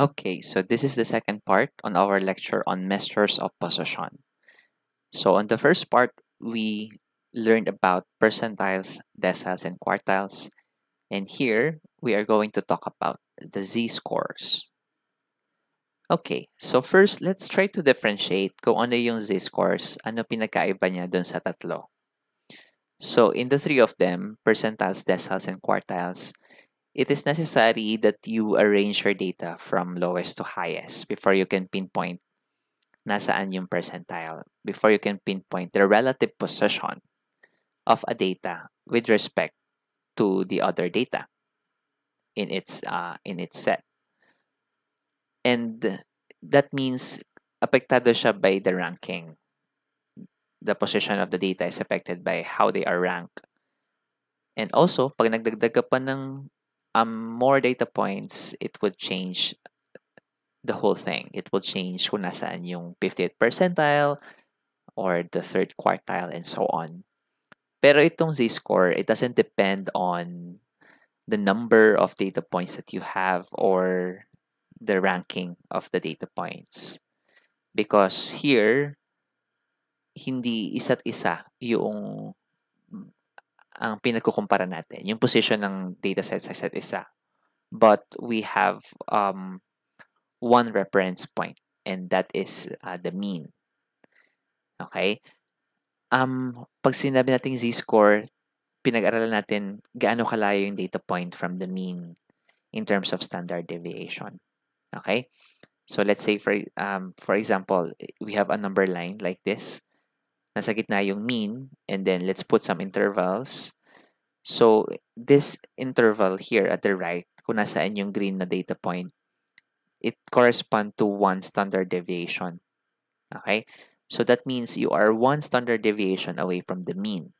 Okay, so this is the second part on our lecture on measures of position. So on the first part, we learned about percentiles, deciles, and quartiles. And here, we are going to talk about the z-scores. Okay, so first, let's try to differentiate kung ano yung z-scores, ano pinagkaiba niya dun sa tatlo. So in the three of them, percentiles, deciles, and quartiles, it is necessary that you arrange your data from lowest to highest before you can pinpoint nasaan yung percentile, before you can pinpoint the relative position of a data with respect to the other data in its set. And that means apektado siya by the ranking. The position of the data is affected by how they are ranked. And also, pag nagdagdag ka pa ng more data points, it would change the whole thing. It will change kung nasaan yung 50th percentile or the third quartile and so on. Pero itong z-score, it doesn't depend on the number of data points that you have or the ranking of the data points. Because here, hindi isa't isa yung ang pinagkukumpara natin, yung position ng dataset sa isa't isa. But we have one reference point, and that is the mean. Okay? Pag sinabi natin z-score, pinag-aralan natin gaano kalayo yung data point from the mean in terms of standard deviation. Okay? So let's say for example, we have a number line like this. Nasa gitna yung mean, and then let's put some intervals. So this interval here at the right, kung nasaan yung green na data point, it corresponds to one standard deviation. Okay? So that means you are one standard deviation away from the mean.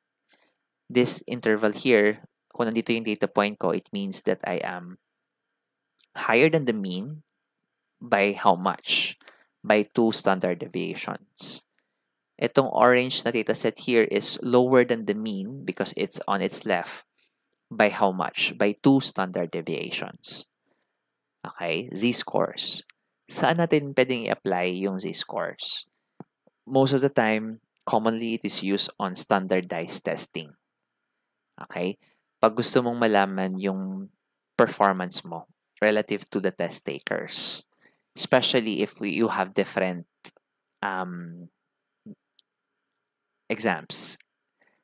This interval here, kung nandito yung data point ko, it means that I am higher than the mean by how much? By 2 standard deviations. Itong orange na dataset here is lower than the mean because it's on its left. By how much? By 2 standard deviations. Okay, z-scores. Saan natin pwedeng i-apply yung z-scores? Most of the time, commonly it is used on standardized testing. Okay? Pag gusto mong malaman yung performance mo relative to the test takers, especially if you have different um, exams.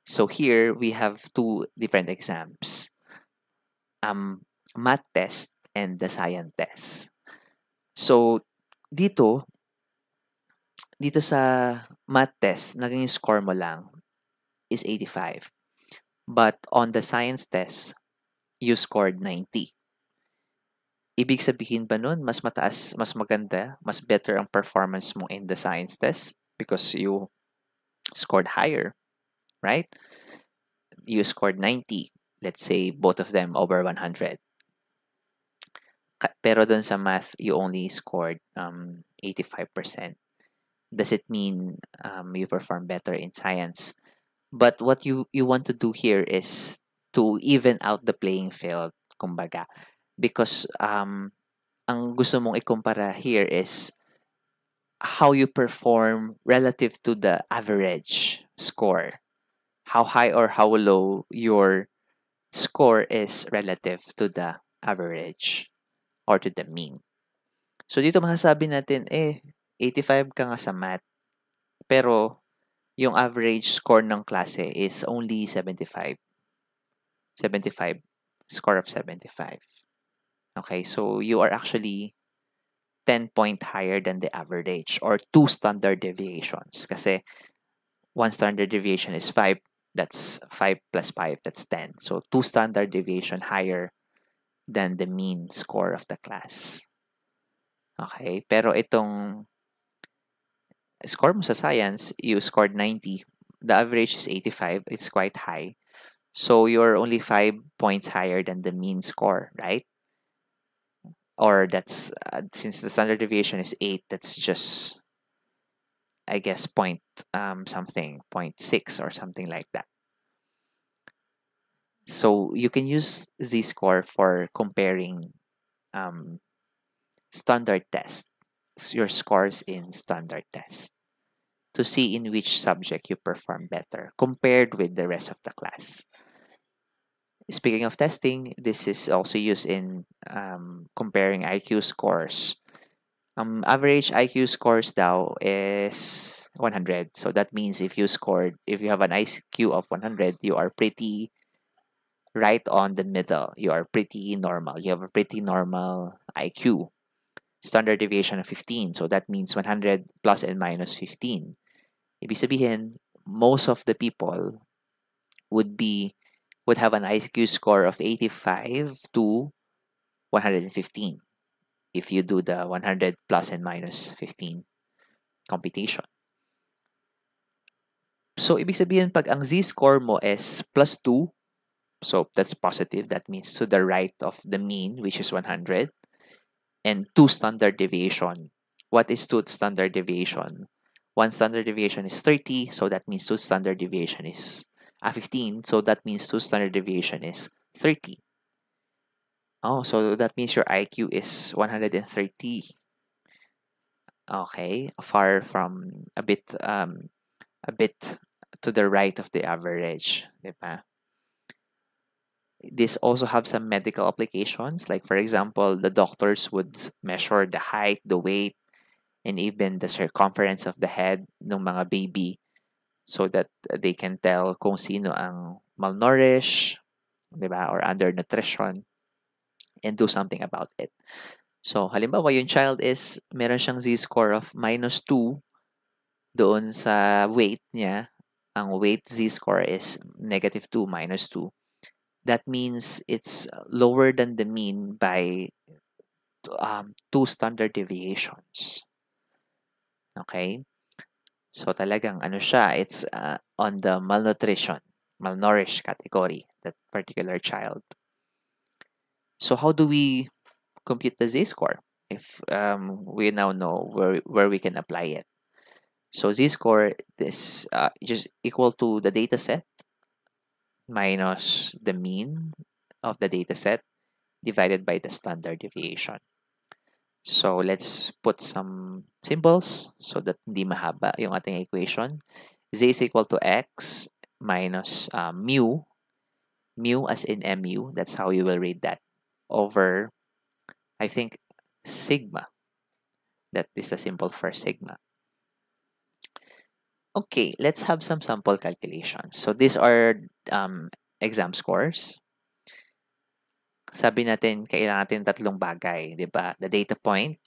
So here we have two different exams, math test and the science test. So dito, dito sa math test, naging score mo lang is 85. But on the science test, you scored 90. Ibig sabihin ba nun, mas mataas, mas maganda, mas better ang performance mo in the science test because you scored higher, right? You scored 90. Let's say both of them over 100. Pero dun sa math, you only scored 85%. Does it mean you perform better in science? But what you want to do here is to even out the playing field, kumbaga. Because ang gusto mong ikumpara here is how you perform relative to the average score. How high or how low your score is relative to the average or to the mean. So dito masasabi natin, 85 ka nga sa math, pero yung average score ng klase is only 75. 75, score of 75. Okay, so you are actually 10 point higher than the average or 2 standard deviations. Kasi 1 standard deviation is 5, that's 5 plus 5, that's 10. So 2 standard deviation higher than the mean score of the class. Okay, pero itong score mo sa science, you scored 90. The average is 85. It's quite high. So you're only 5 points higher than the mean score, right? Or that's, since the standard deviation is 8, that's just, I guess, point something, 0.6 or something like that. So you can use z-score for comparing standard test, your scores in standard test, to see in which subject you perform better compared with the rest of the class. Speaking of testing, this is also used in comparing IQ scores. Average IQ scores daw is 100. So that means if you have an IQ of 100, you are pretty right on the middle. You are pretty normal. You have a pretty normal IQ. Standard deviation of 15. So that means 100 plus and minus 15. Ibig sabihin, most of the people would have an IQ score of 85 to 115 if you do the 100 plus and minus 15 computation. So, ibig sabihin, pag ang z-score mo is plus 2, so that's positive. That means to the right of the mean, which is 100, and 2 standard deviation. What is 2 standard deviation? 1 standard deviation is 30, so that means 2 standard deviation is 15, so that means 2 standard deviation is 30. Oh, so that means your IQ is 130. Okay, far from a bit to the right of the average, diba? This also have some medical applications. Like for example, the doctors would measure the height, the weight, and even the circumference of the head ng mga baby so that they can tell kung sino ang malnourished, diba, or undernutrition, and do something about it. So, halimbawa, yung child is, meron siyang z-score of minus 2 doon sa weight niya. Ang weight z-score is negative 2, minus 2. That means it's lower than the mean by 2 standard deviations. Okay? So, talagang ano siya, it's on the malnourished category, that particular child. So, how do we compute the z-score if we now know where we can apply it? So z-score is just equal to the data set minus the mean of the data set divided by the standard deviation. So let's put some symbols so that hindi mahaba yung ating equation. Z is equal to x minus mu. Mu as in mu, that's how you will read that, over, I think, sigma. That is the symbol for sigma. Okay, let's have some sample calculations. So these are exam scores. Sabi natin, kailangan natin tatlong bagay, di ba? The data point,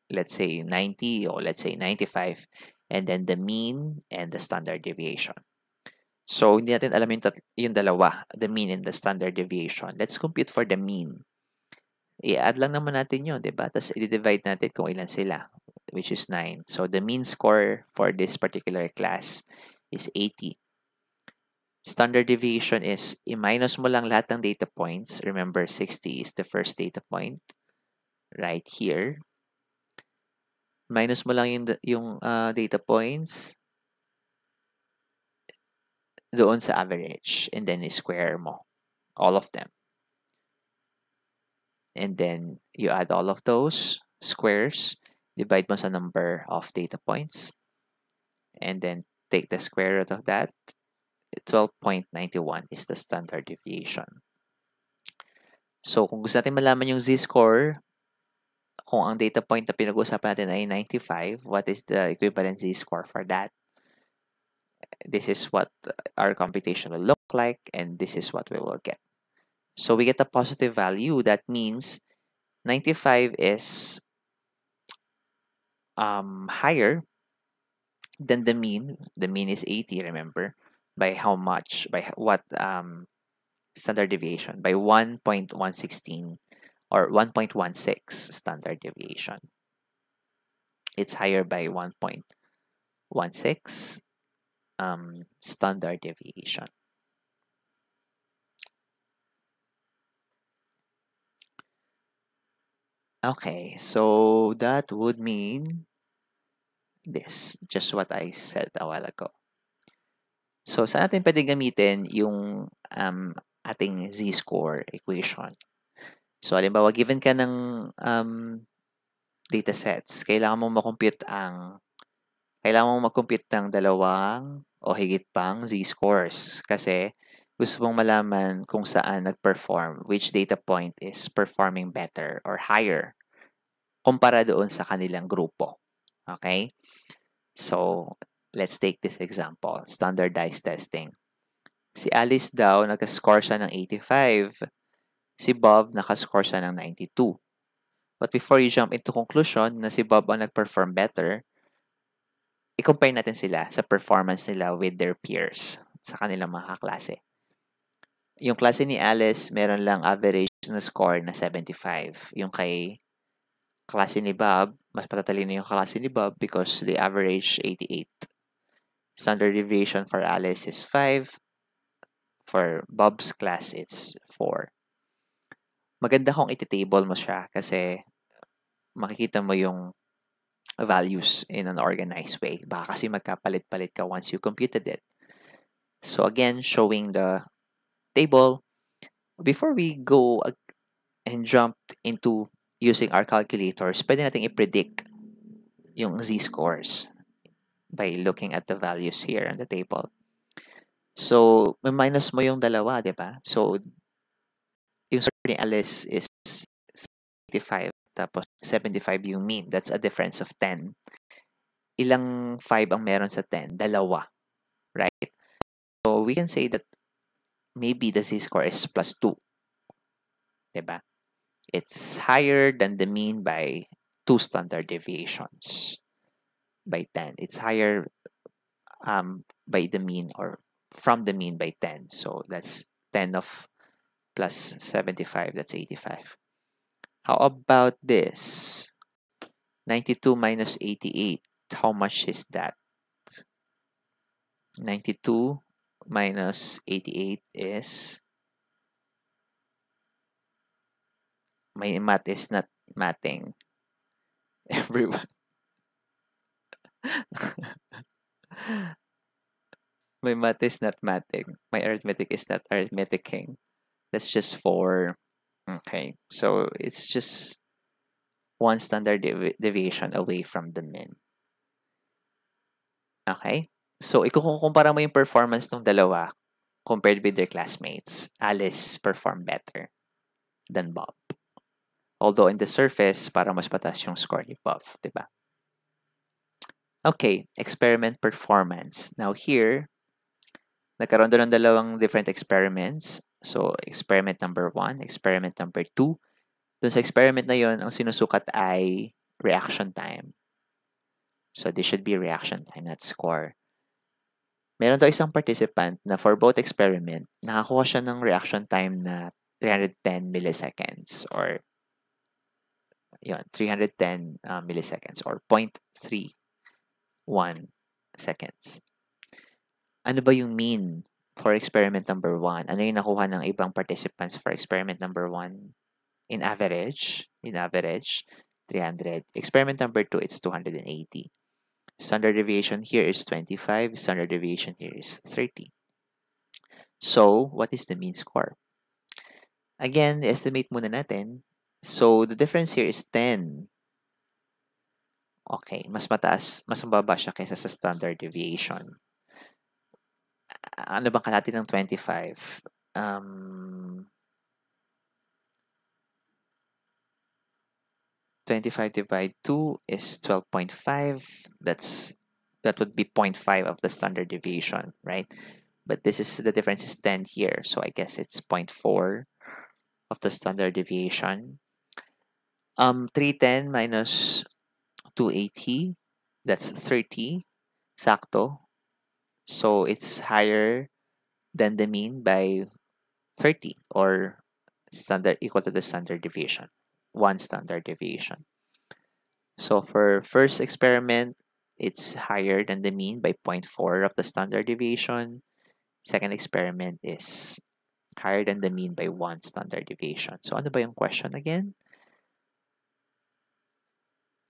let's say 90 or let's say 95, and then the mean and the standard deviation. So, hindi natin alam yung dalawa, the mean and the standard deviation. Let's compute for the mean. I-add lang naman natin yun, di ba? Tapos i-divide natin kung ilan sila, which is 9. So, the mean score for this particular class is 80. Standard deviation is, i-minus mo lang lahat ng data points. Remember, 60 is the first data point. Right here. Minus mo lang yung data points doon sa average. And then, i-square mo all of them. And then, you add all of those squares. Divide mo sa number of data points. And then, take the square root of that. 12.91 is the standard deviation. So, kung gusto natin malaman yung z-score, kung ang data point na pinag-uusapan natin ay 95, what is the equivalent z-score for that? This is what our computation will look like, and this is what we will get. So, we get a positive value. That means 95 is higher than the mean. The mean is 80, remember? By how much? By what standard deviation? By 1.116 or 1.16 standard deviation. It's higher by 1.16 standard deviation. Okay, so that would mean this, just what I said a while ago. So, saan natin pwede gamitin yung ating z-score equation? So, halimbawa, given ka ng datasets, kailangan mong mag-compute ng dalawang o higit pang z-scores kasi gusto mong malaman kung saan nag-perform, which data point is performing better or higher kumpara doon sa kanilang grupo. Okay? So, let's take this example, standardized testing. Si Alice daw, nag-score siya ng 85. Si Bob, nakascore siya ng 92. But before you jump into conclusion na si Bob ang nag-perform better, i-compare natin sila sa performance nila with their peers, sa kanilang mga kaklase. Yung klase ni Alice, meron lang average na score na 75. Yung kay klase ni Bob, mas patatalino yung klase ni Bob because they average 88. Standard deviation for Alice is 5. For Bob's class, it's 4. Maganda kung iti-table mo siya kasi makikita mo yung values in an organized way. Baka kasi magkapalit-palit ka once you computed it. So again, showing the table. Before we go and jump into using our calculators, pwede natin i-predict yung z-scores by looking at the values here on the table. So, may minus mo yung dalawa, di ba? So, yung score ni Alice is 85, tapos 75 yung mean. That's a difference of 10. Ilang 5 ang meron sa 10? Dalawa, right? So, we can say that maybe the z-score is plus 2. Diba? It's higher than the mean by 2 standard deviations by 10. It's higher by the mean or from the mean by 10. So that's 10 of plus 75, that's 85. How about this? 92 minus 88. How much is that? 92 minus 88 is... My math is not mathing. Everyone. My math is not mathing. My arithmetic is not arithmeticing. That's just 4. Okay. So it's just one standard deviation away from the mean. Okay? So ikukumpara mo yung performance ng dalawa compared with their classmates. Alice performed better than Bob. Although in the surface, parang mas patas yung score ni Bob, diba? Okay, experiment performance. Now here, nagkaroon doon ng dalawang different experiments. So, experiment number 1, experiment number 2. Doon sa experiment na yon, ang sinusukat ay reaction time. So, this should be reaction time, not score. Meron daw isang participant na for both experiment, nakakuha siya ng reaction time na 310 milliseconds or 310 milliseconds or 0.31 seconds. Ano ba yung mean for experiment number 1? Ano yung nakuha ng ibang participants for experiment number 1? In average, 300. Experiment number 2, it's 280. Standard deviation here is 25. Standard deviation here is 30. So, what is the mean score? Again, estimate muna natin. So, the difference here is 10. Okay, mas mababa siya kaysa sa standard deviation. Ano bang kalahati ng 25? 25 divided 2 is 12.5. That would be 0.5 of the standard deviation, right? But the difference is 10 here. So I guess it's 0.4 of the standard deviation. 310 minus 280, that's 30. Sakto. So it's higher than the mean by 30 or equal to the standard deviation. 1 standard deviation. So for first experiment, it's higher than the mean by 0.4 of the standard deviation. Second experiment is higher than the mean by 1 standard deviation. So ano ba yung question again?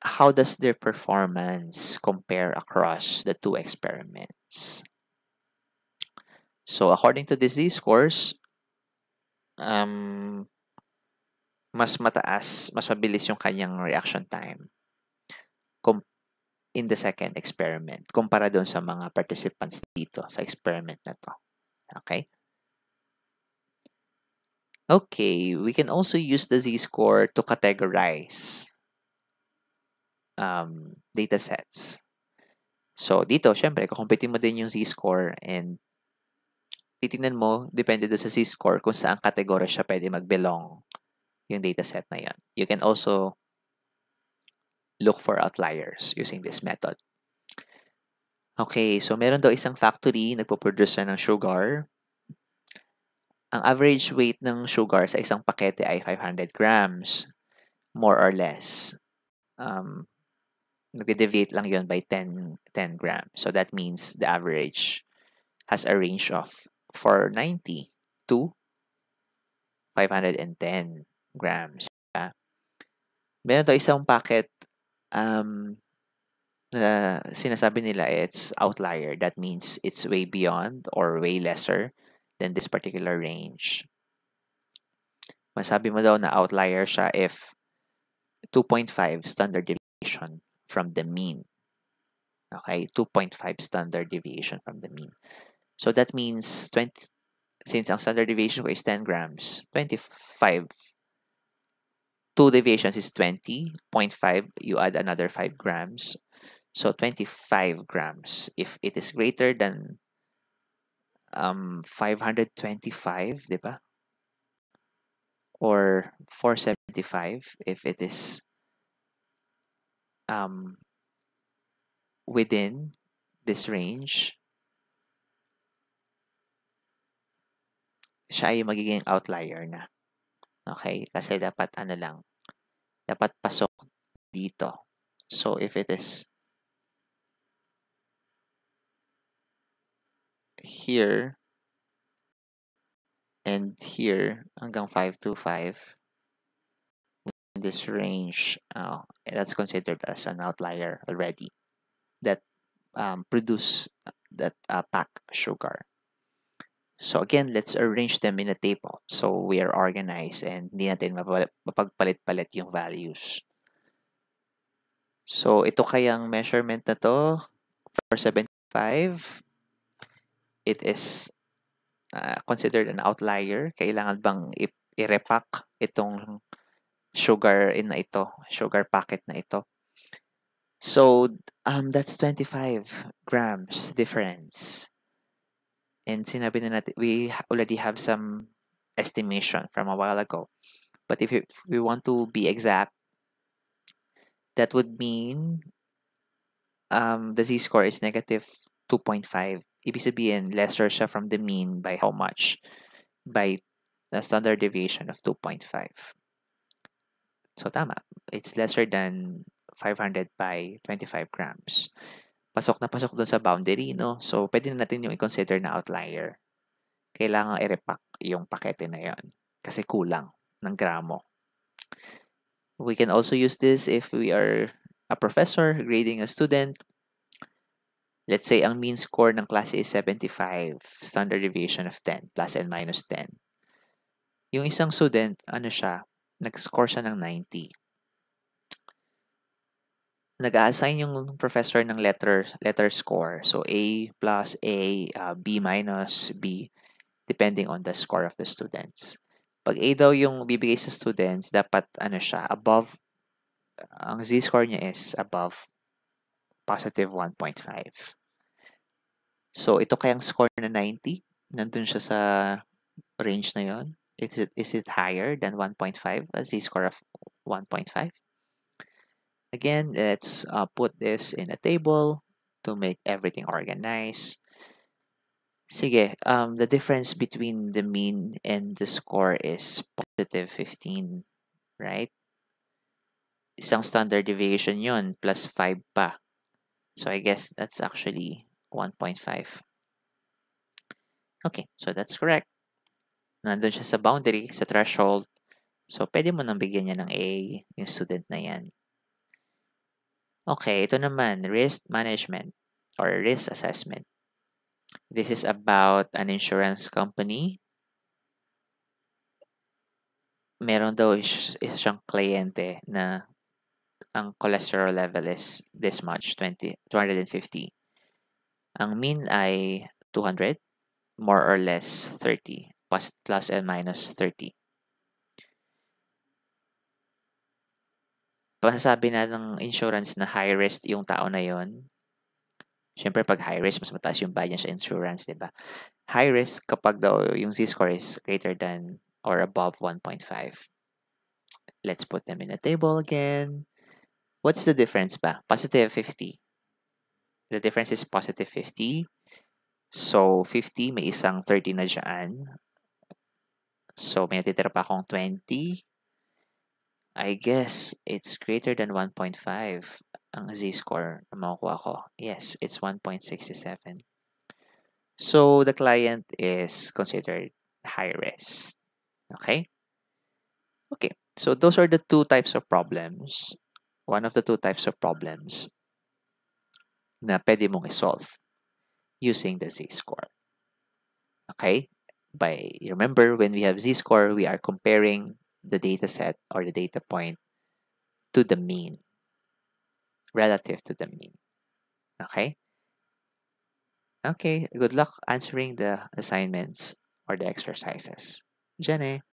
How does their performance compare across the 2 experiments? So according to the z-scores, mas mabilis yung kanyang reaction time. in the second experiment kumpara doon sa mga participants dito sa experiment na to. Okay? Okay, we can also use the z-score to categorize data sets. So, dito, syempre, kukumpitin mo din yung z-score and titingnan mo, depende doon sa z-score, kung saan category siya pwede mag-belong yung dataset na yan. You can also look for outliers using this method. Okay, so meron daw isang factory nagpo-produce ng sugar. Ang average weight ng sugar sa isang pakete ay 500 grams, more or less. Nag-deviate lang yun by 10 grams. So that means the average has a range of 490 to 510 grams. Meron daw isang packet na sinasabi nila it's outlier. That means it's way beyond or way lesser than this particular range. Masabi mo daw na outlier siya if 2.5 standard deviation from the mean. Okay, 2.5 standard deviation from the mean. So that means since ang standard deviation ko is 10 grams, 25. 2 deviations is 20.5. You add another 5 grams. So 25 grams. If it is greater than 525, di ba? Or 475 if it is within this range, siya ay magiging outlier na. Okay? Kasi dapat dapat pasok dito. So if it is here and here hanggang 525, in this range, that's considered as an outlier already that produce that pack sugar. So again, let's arrange them in a table so we are organized and hindi natin mapagpalit-palit yung values. So ito kayang measurement na to, 475, it is considered an outlier. Kailangan bang i-repack itong sugar packet na ito. So that's 25 grams difference. And sinabi na natin, we already have some estimation from a while ago. But if we want to be exact, that would mean the z-score is negative 2.5. Ibig sabihin, lesser siya from the mean by how much? By the standard deviation of 2.5. So tama, it's lesser than 500 by 25 grams. Pasok na pasok doon sa boundary, no? So, pwede na natin yung i-consider na outlier. Kailangan i-repack yung pakete na yon kasi kulang ng gramo. We can also use this if we are a professor grading a student. Let's say ang mean score ng klase is 75, standard deviation of 10, plus and minus 10. Yung isang student, nag-score siya ng 90. Nag-a-assign yung professor ng letter score. So, A plus A, B minus B, depending on the score of the students. Pag A daw yung bibigay sa students, dapat above, ang z-score niya is above positive 1.5. So, ito kayang score na 90, nandun siya sa range na yon. Is it higher than 1.5, a z-score of 1.5? Again, let's put this in a table to make everything organized. Sige, the difference between the mean and the score is positive 15, right? Isang standard deviation yon plus 5 pa. So I guess that's actually 1.5. Okay, so that's correct. Nandun siya sa boundary, sa threshold. So pwede mo nang bigyan niya ng A, yung student na yan. Okay, ito naman, risk management or risk assessment. This is about an insurance company. Meron daw isang kliyente na ang cholesterol level is this much, 250. Ang mean ay 200, more or less 30, plus and minus 30. Masasabi na ng insurance na high risk yung tao na yon. Siyempre, pag high risk, mas mataas yung bayad niya sa insurance, di ba? High risk kapag daw yung Z-score is greater than or above 1.5. Let's put them in a table again. What's the difference ba? Positive 50. The difference is positive 50. So, 50, may isang 30 na dyan. So, may natitira pa akong 20. I guess it's greater than 1.5 ang Z-score na makukuha ko. Yes, it's 1.67. So, the client is considered high risk. Okay? Okay, so those are the two types of problems. One of the two types of problems na pwede mong isolve using the Z-score. Okay? Remember, when we have Z-score, we are comparing the data set or the data point to the mean, relative to the mean. Okay? Okay, good luck answering the assignments or the exercises. Jenny.